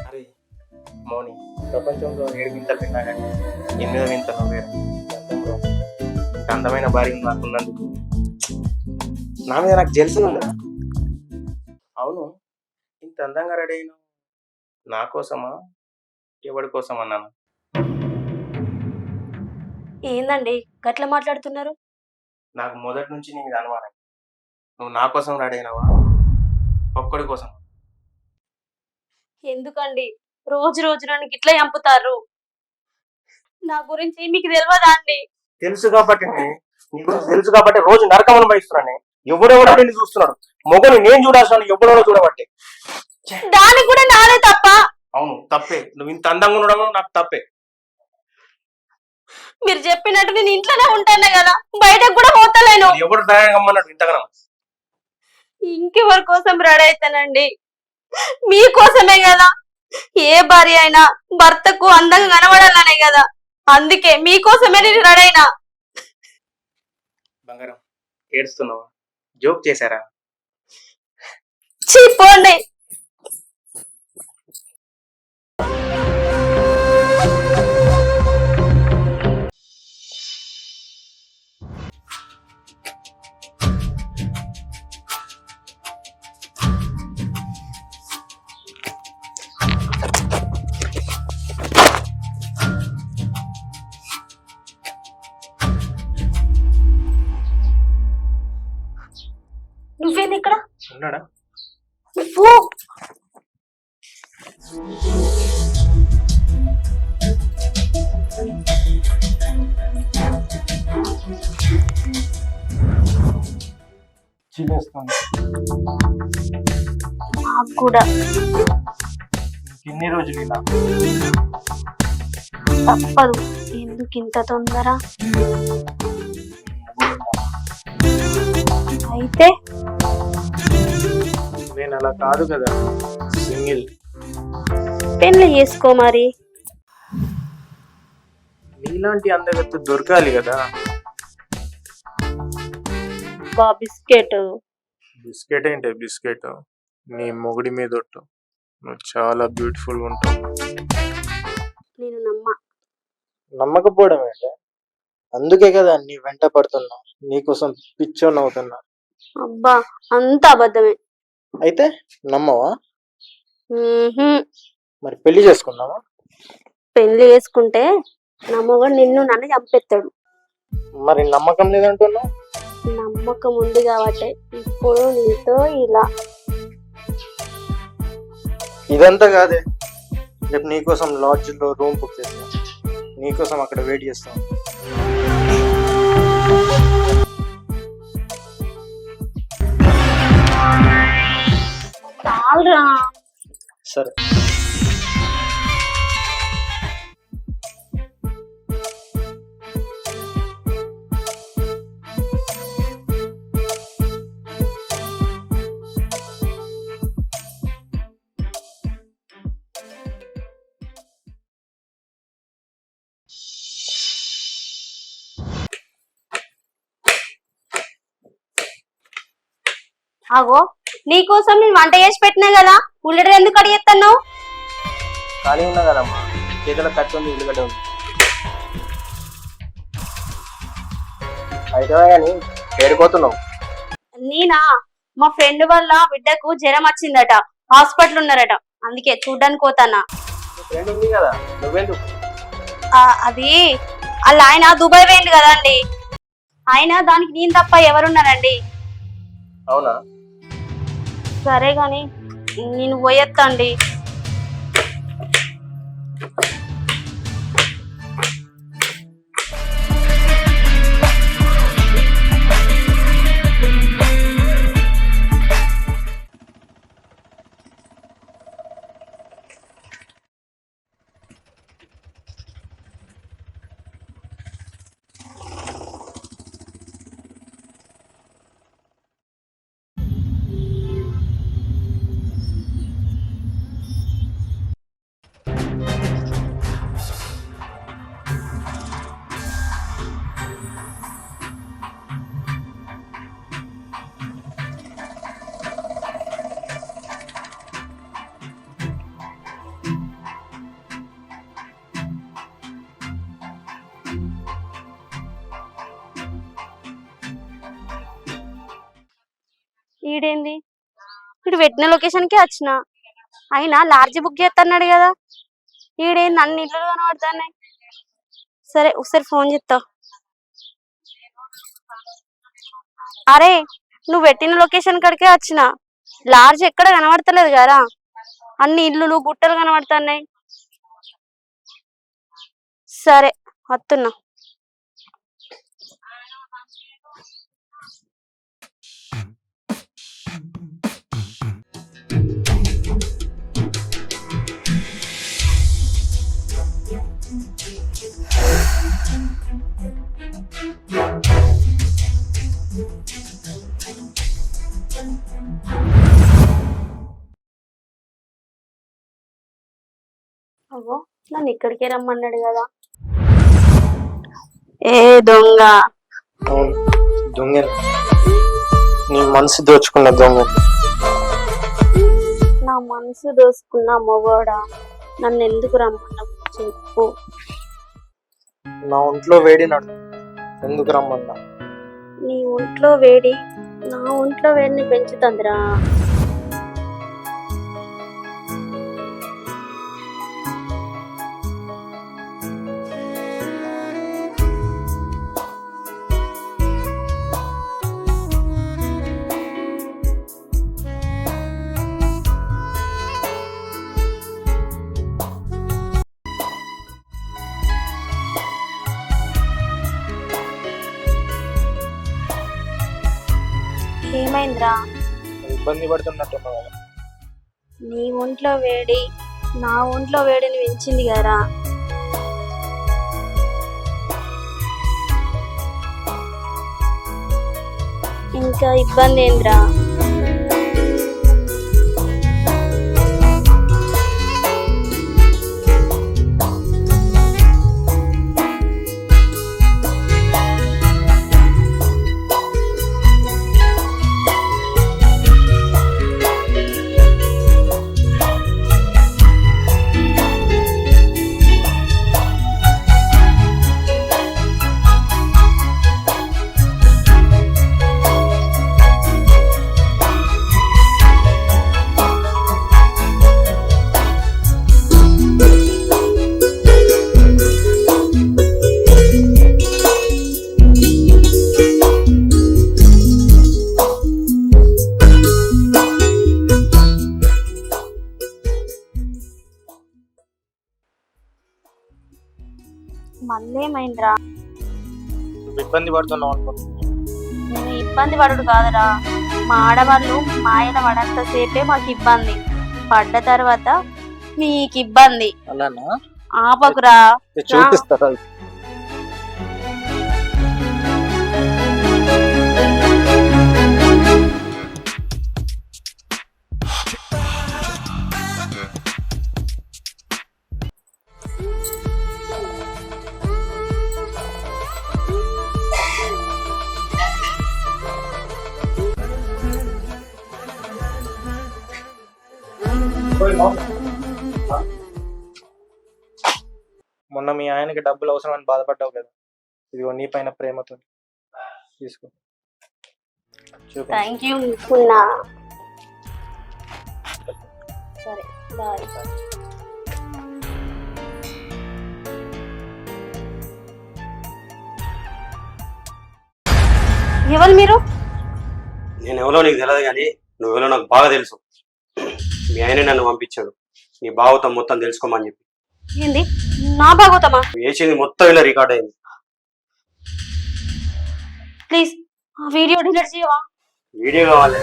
అరే మౌని, ప్రపంచంలో 7 వింతలు విన్నా కానీ 8వ వింత నువ్వే. అందంలో ఇంత అందమైన భార్య నాకున్నందుకు నా మీద నాకు జెల్సీ ఉందా? అవును, ఇంత అందంగా రెడీ అయినా నా కోసమా ఎవరి కోసం అన్నాను? ఏందండి గట్ల మాట్లాడుతున్నారు? నాకు మొదటి నుంచి నీ మీద అనుమానం. నువ్వు నా కోసం రెడీ అయినావా ఒక్కడి కోసం? ఎందుకండి రోజు రోజు నన్ను గిట్లా చంపుతారు? నా గురించి మీకు తెలియదా అండి? తెలుసు కాబట్టి నీ గురించి తెలుసు కాబట్టి రోజు నరకం అనుభవిస్తున్నాను. ఎవడెవడో నిన్ను చూస్తున్నాడు. మొగలు నేను చూడాల్సిన ఎవడెవడో చూడబట్టే. దానికి కూడా నాదే తప్ప? అవును తప్పే. నువ్వు ఇంత అందంగా ఉండడం నాకు తప్పే. మీరు చెప్పినట్టు నేను ఇంట్లోనే ఉంటాను కదా, బయటకు కూడా పోతలేను. ఎవరు తయారమ్మన్నాడు ఇంతగా? ఇంకెవరి కోసం రెడీ అవుతానండి? మీకోసమే కదా. ఏ భార్య అయినా భర్తకు అందంగా కనబడాలనే కదా, అందుకే మీకోసమే నేను రెడీ అయినా. బంగారం, ఏడుస్తున్నావా? జోక్ చేశారా? పోండి. నువ్వేంది ఇక్కడ? ఉన్నాడా? నువ్వు నాకు కూడా ఎన్ని రోజులు ఇలా తప్పదు. ఎందుకు ఇంత తొందర? అయితే నేను అలా కాదు కదా, సింగిల్. పెళ్లి చేసుకో మరి. నీలాంటి అందగత్తు దొరకాలి కదా. బిస్కెట్ బిస్కెట్ ఏంటి? బిస్కెట్ నీ మొగుడి మీద ఒట్టు. నువ్వు చాలా బ్యూటిఫుల్ ఉంటావు. నేను నమ్మకపోవడం ఏంటి? అందుకే కదా నీ వెంట పడుతున్నా, నీకోసం పిచ్చోన్ అవుతున్నా. అబ్బా అంత అబద్ధమే. అయితే నమ్మవా? మరి పెళ్లి చేసుకున్నావా? పెళ్లి చేసుకుంటే నా మొగుడు నిన్ను నన్ను చంపేస్తాడు. మరి నమ్మకం లేదంటున్నావు? నమ్మకం ఉంది కాబట్టి ఇప్పుడు నీతో ఇలా. ఇదంతా కాదే, రేపు నీకోసం లాడ్జ్ లో రూమ్ బుక్ చేస్తాను. నీకోసం అక్కడ వెయిట్ చేస్తాను. చాలరా. సరే. ఆగో, నీకోసం నేను వంట చేసి పెట్టినా కదా, ఉల్లెడ ఎందుకు అడిగేస్తాను? ఖాళీ ఉన్నా కదమ్మా, చేతిలో కత్తి ఉంది, ఉల్లిగడ్డ ఉంది. అయితే కానీ ఏడిపోతున్నావు? నేనా మా ఫ్రెండ్ వాళ్ళ బిడ్డకు జ్వరం వచ్చిందట, హాస్పిటల్ ఉన్నారట, అందుకే చూడ్డానికి పోతానా. ఫ్రెండ్ ఉంది కదా, నువ్వెందుకు? అది అలా ఆయన దుబాయ్ పోయింది కదండి, ఆయన దానికి నేను తప్ప ఎవరున్నారండి? అవునా? సరే గాని నేను పోయేత్తండి. ఈడేంది, ఇటు పెట్టిన లొకేషన్ కి వచ్చిన, అయినా లాడ్జి బుక్ చేస్తున్నాడు కదా, ఈడేంది అన్ని ఇళ్ళు కనబడుతున్నాయి. సరే ఒకసారి ఫోన్ చేస్తా. అరే నువ్వు పెట్టిన లొకేషన్ కాడికే వచ్చిన, లాడ్జ్ ఎక్కడ కనబడతలేదు కదా, అన్ని ఇల్లులు గుట్టలు కనబడుతున్నాయి. సరే వస్తున్నా. అగో నన్ను ఇక్కడికే రమ్మన్నాడు కదా. ఏ దొంగ! అవును, దొంగ. నీ మనసు దోచుకున్న దొంగ. నా మనసు దోసుకున్న మొగోడా, నన్ను ఎందుకు రమ్మన్నావు చెప్పు. నా ఒంట్లో వేడినాడు, ఎందుకు రమ్మన్నా? నీ ఒంట్లో వేడి నా ఒంట్లో వేడిని పెంచుతుందిరా. ఏమైందిరా? ఇబ్బంది పడుతున్నట్టున్నావు కదా. నీ ఒంట్లో వేడి నా ఒంట్లో వేడిని పెంచింది కదరా. ఇంకా ఇబ్బంది ఏంద్రా? మళ్ళేమైందిరా? ఇబ్బంది పడుతున్నావు అనుకుంటున్నా. నేను ఇబ్బంది పడుడు కాదురా, మా ఆడవాళ్ళు మాయల పడంత సేపే మాకు ఇబ్బంది, పడ్డ తర్వాత మీకు ఇబ్బంది. అలానా? ఆపకురా, చూపిస్తారా? మొన్న మీ ఆయనకి డబ్బులు అవసరం అని బాధపడ్డావు కదా, ఇదిగో నీ పైన ప్రేమతో తీసుకో. చూపించు. Thank you Munna. సరే బాయ్. ఎవరు మీరు? నేను ఎవరో నీకు తెలియదు కానీ నువ్వెవరో నాకు బాగా తెలుసు. మీ ఆయన నన్ను పంపించాడు నీ భాగవతం మొత్తం తెలుసుకోమని చెప్పి. ఏంది నా భాగవతమా? నువ్వు వేసింది మొత్తం ఇలా రికార్డ్ అయింది. ప్లీజ్ ఆ వీడియో డిలీట్ చేయవా? వీడియో కావాలి.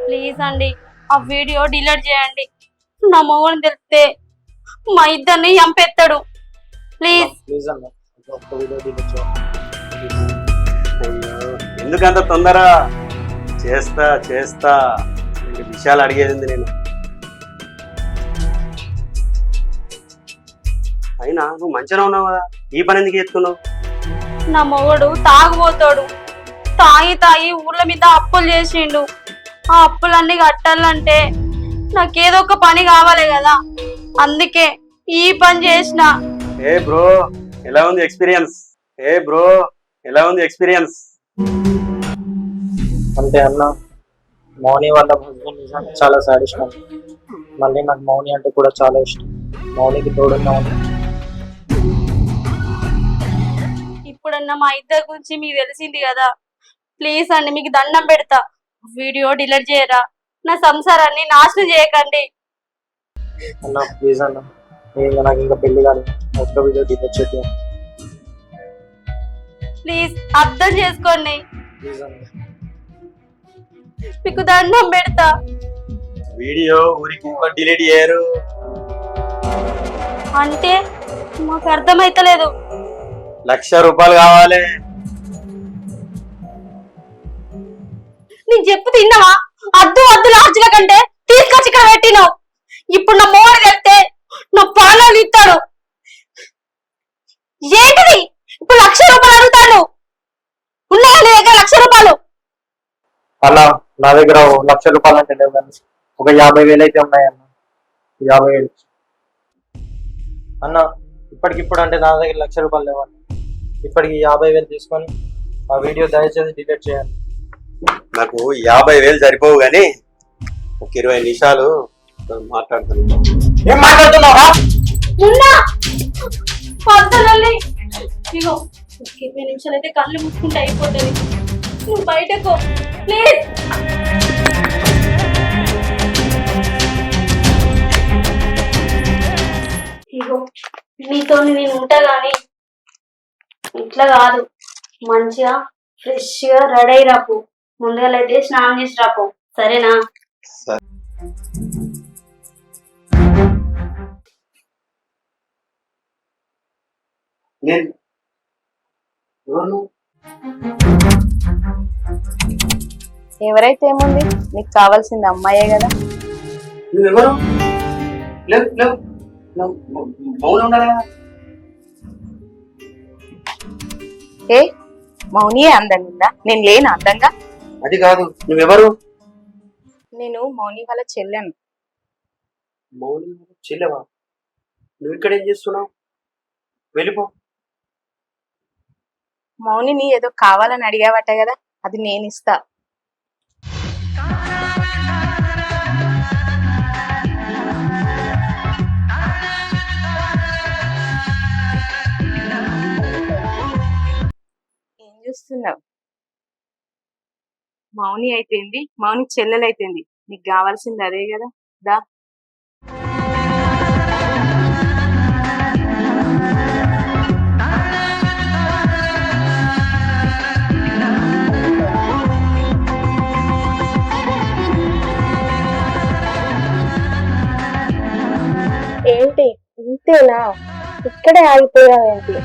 ప్లీజ్ అండి ఆ వీడియో డిలీట్ చేయండి. నా మొగని తెలిస్తే మా ఇద్దరిని చంపేస్తాడు. ప్లీజ్ ప్లీజ్ అన్న, ఒక్క వీడియో డిలీట్ చేయండి. అయ్యో, ఎందుకంత తొందర? చేస్తా చేస్తా రెండు విషయాలు అడిగేది నేను. అయినా నువ్వు మంచిగా ఉన్నావు కదా, ఈ పని ఎందుకు ఎత్తున్నావు? నా మొగడు తాగుపోతాడు. తాగి తాగి ఊర్ల మీద అప్పులు చేసిండు. ఆ అప్పులన్నీ కట్టాలంటే నాకేదో ఒక పని కావాలి కదా, అందుకే ఈ పని చేసిన. ఏ బ్రో ఎలా ఉంది ఎక్స్పీరియన్స్? అంటే అన్న, మౌని వాళ్ళ హస్బెండ్ నిజంగా చాలా సాడిస్ట్ అండి. మళ్ళీ నాకు మౌని అంటే కూడా చాలా ఇష్టం. మౌనికి తోడున్నా ఇప్పుడన్నా మా ఇద్దరి గురించి మీకు తెలిసింది కదా, ప్లీజ్ అండి మీకు దండం పెడతా వీడియో డిలీట్ చేయరా. నా సంసారాన్ని నాశనం చేయకండి. అన్న ప్లీజ్ అన్న, నాకు ఇంకా పెళ్లి కాదు, ఒక్క వీడియో డిలీట్ చేయండి ప్లీజ్ అర్థం చేసుకోండి. ప్లీజ్ అన్న. మీకు దండం పెడతా. వీడియో ఊరికి డిలీట్ చేయరు అంటే మాకు అర్థమైతలేదు. ₹1,00,000 కావాలి. నేను చెప్పు తిన్నావా? అద్దు అద్దు లాడ్జ్ల కంటే తీసుకొచ్చి ఇక్కడ పెట్టినావు. ఇప్పుడు నా మోడు వెళ్తే నా ప్రాణాలు ఇస్తాడు. ఏంటిది ఇప్పుడు ₹1,00,000 అడుగుతాను? ఉన్నాయా నీ దగ్గర ₹1,00,000? అన్న నా దగ్గర ₹1,00,000 అంటే లేవు కానీ ఒక 50,000 అయితే ఉన్నాయన్న. 50,000 అన్న. ఇప్పటికిప్పుడు అంటే నా దగ్గర ₹1,00,000 లేవన్న. ఇప్పటికి 50,000 తీసుకొని ఆ వీడియో దయచేసి డిలీట్ చేయండి. నాకు 50,000 సరిపోవు కానీ ఒక 20 నిమిషాలు మాట్లాడుతున్నాను. ఏం మాట్లాడుతున్నావా? ఉన్నా పద్దలల్లి ఇగో 20 నిమిషాలు అయితే కళ్ళు మూసుకుంటే అయిపోతుంది. నువ్వు బయటకు ప్లీజ్. ఇగో నీతో నేను ఉంటా గాని ఇట్లా కాదు, మంచిగా ఫ్రెష్ గా రెడీ అయి రాపు. ముందుగా అయితే స్నానం చేసి రాపు, సరేనా? ఎవరైతే ఏముంది, నీకు కావాల్సింది అమ్మాయే కదా. నువ్వెవరు? మౌనం ఉండాలి కదా. ఏ మౌనియే అందంగా, నేను లేను అందంగా? అది కాదు, నువ్వెవరు? నేను మౌని వాళ్ళ చెల్లెను. మౌని చెల్లెవా? నువ్వు ఇక్కడ ఏం చేస్తున్నావు? వెళ్ళిపో. మౌనిని ఏదో కావాలని అడిగావట కదా, అది నేను ఇస్తా. ఏం చూస్తున్నావు? మౌని అయితేంది, మౌని చెల్లెలైతేంది, నీకు కావాల్సింది అదే కదా. దా. ఏంటి ఇంతేనా? ఇక్కడే ఆగిపోయావేంటి?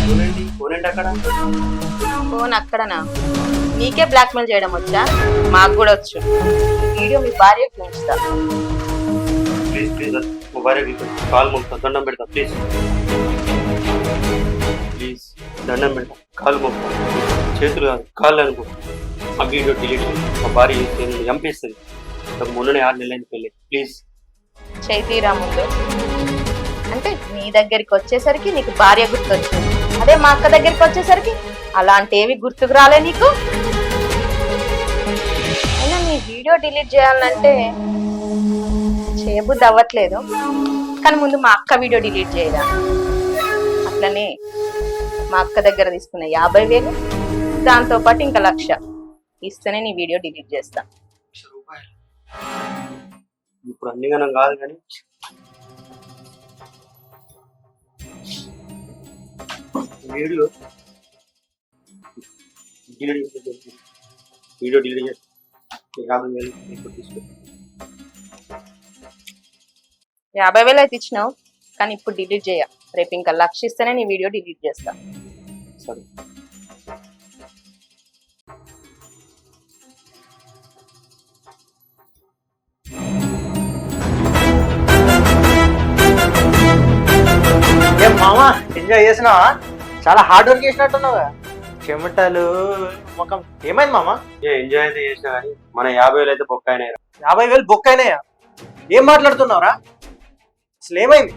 చూడండి ఏంటి అక్కడ? ఫోన్ అక్కడనా? నీకే బ్లాక్మెయిల్ చేయడం వచ్చా? మాకు కూడా వచ్చు. వీడియో మీ భార్యకు ఉంచుతా. ప్లీజ్ ప్లీజ్ మా భార్యకి కాల్ మొక్తా, దండం పెడతా ప్లీజ్ ప్లీజ్, దండం పెడతా, కాలు మొక్తా, చేతులు కాదు కాళ్ళు అనుకో. ఆ వీడియో డిలీట్ చేయి. మా భార్య చంపేస్తుంది. మొన్ననే 6 నెలలైంది పెళ్ళి. ప్లీజ్ చైతీరా ముందు. అంటే నీ దగ్గరికి వచ్చేసరికి నీకు భార్య గుర్తొచ్చింది, అదే మా అక్క దగ్గరికి వచ్చేసరికి అలాంటివి గుర్తుకు రాలే నీకు. అయినా నీ వీడియో డిలీట్ చేయాలంటే చేయబుద్ధి అవ్వట్లేదు, కానీ ముందు మా అక్క వీడియో డిలీట్ చేయరా. అట్లనే మా అక్క దగ్గర తీసుకున్న 50,000 దాంతో పాటు ఇంకా 1,00,000 ఇస్తేనే నీ వీడియో డిలీట్ చేస్తా. రూపాయలు ఇప్పుడు అన్ని గణం కాదు కానీ వీడియో వీడియో డిలీట్ చేసి 50,000 ఇప్పుడు తీసుకో. 50,000 అయితే ఇచ్చినావు, కానీ ఇప్పుడు డిలీట్ చేయ. రేపు ఇంకా 1,00,000 ఇస్తేనే నీ వీడియో డిలీట్ చేస్తా. సరే ఏం మామా ఎంజాయ్ చేసినావా? చాలా హార్డ్ వర్క్ చేసినట్టున్నావు. చెమటలు ముఖం ఏమైంది మామ? ఎంజాయ్ అయితే చేసినా కానీ మన 50,000 అయితే బొక్క అయినాయి. 50,000 బుక్ అయినాయా? ఏం మాట్లాడుతున్నావురా? అసలు ఏమైంది?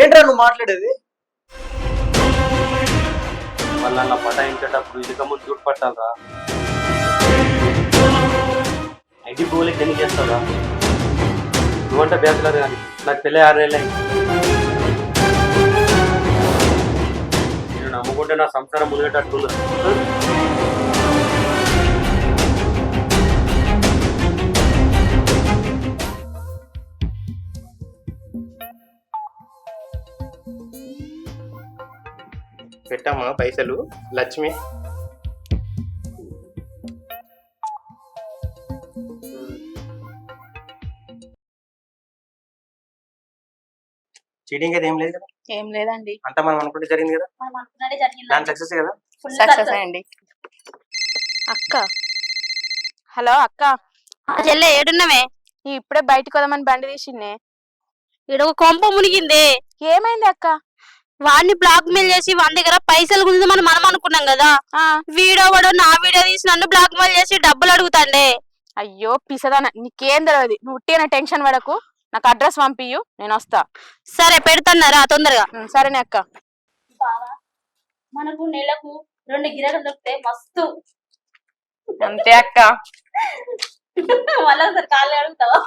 ఏంట్రా నువ్వు మాట్లాడేది? మళ్ళీ అలా పటాయించేటప్పుడు ఇదిగా ముందు చూడు పట్టాలరా. ఐటీ పోలీకి ఎన్ని చేస్తావురా? నువ్వంటే బ్యాచులర్ కానీ నాకు పెళ్ళి 6 నెలలు అయింది. నేను నమ్ముకుంటే నా సంసారం మునిగేటట్టు. పెట్టమ్మా పైసలు. లక్ష్మి చీటింగ్ అయితే ఏం లేదు కదా? ఏం లేదండి, అంతా మనం అనుకుంటే జరిగింది కదా? దాని సక్సెస్ కదా? సక్సెస్ అయ్యండి. అక్క, హలో అక్క, చెల్లె ఏడున్నవే? ఇప్పుడే బయటకు వదామని బండి తీసిండే. ఈడ ఒక కొంప మునిగిందే. ఏమైంది అక్క? వాడిని బ్లాక్ మెయిల్ చేసి వాని దగ్గర పైసలు గుంజమని మనం అనుకున్నాం కదా. వీడియో వాడు నా వీడియో తీసి నన్ను బ్లాక్ మెయిల్ చేసి డబ్బులు అడుగుతాండే. అయ్యో పిసదాన, నీకేం తెలియదు. నువ్వు ఉట్టిన టెన్షన్ పడకు, నాకు అడ్రస్ పంపియు, నేను వస్తా. సరే పెడతాన్నారా తొందరగా. సరేనే అక్క. మనకు నెలకు 2 గిరాకులు దొరికితే మస్తు. అంతే అక్క. మళ్ళీ ఒకసారి కాళ్ళు అడుగుతావా?